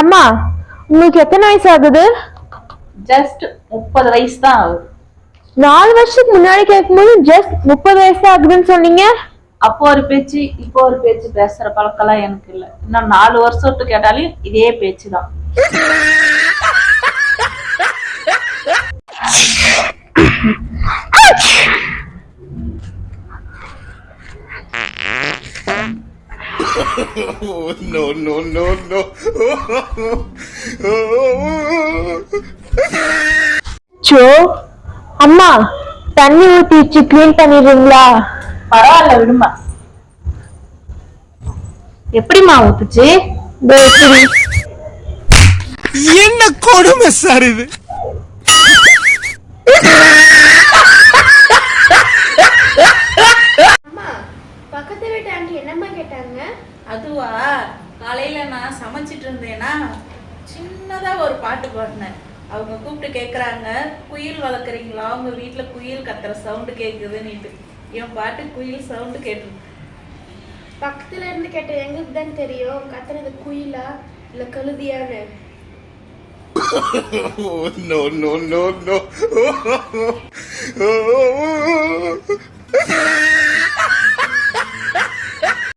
அம்மா, உங்களுக்கு எத்தனை வயசு ஆகுது? ஜஸ்ட் 30 வயசு தான் ஆகுது. 4 வருஷத்துக்கு முன்னாடி கேட்கும்போது ஜஸ்ட் 30 வயசு ஆகுதுன்னு சொன்னீங்க. அப்போ ஒரு பேச்சு இப்போ ஒரு பேச்சு பேசுற பழக்கம்லாம் எனக்கு இல்லை. இன்னும் 4 வருஷத்து கேட்டாலும் இதே பேச்சு தான். No, no, no, no. So, அம்மா தண்ணி ஊத்தி கிளீன் பண்ணிடுறீங்களா? பரவாயில்ல விடுமா. எப்படிமா ஊத்துச்சு? என்ன கொடுமை சார் இது? பக்கத்து வீட்டு ஆண்டி என்னம்மா கேட்டாங்க? அதுவா, காலையில நான் சமைச்சிட்டு இருந்தேனா சின்னதா ஒரு பாட்டு பாடினேன். அவங்க கூப்பிட்டு கேக்குறாங்க, குயில் வளர்க்குறீங்களா, உங்க வீட்டுல குயில் கத்துற சவுண்டு கேக்குதுன்னு. என் பாட்டு குயில் சவுண்டு கேட்டு பக்கத்துல இருந்து கேட்ட எங்களுக்கு தான் தெரியும் கத்துறது குயிலா இல்ல கழுதியான்னு. No, no, no, no.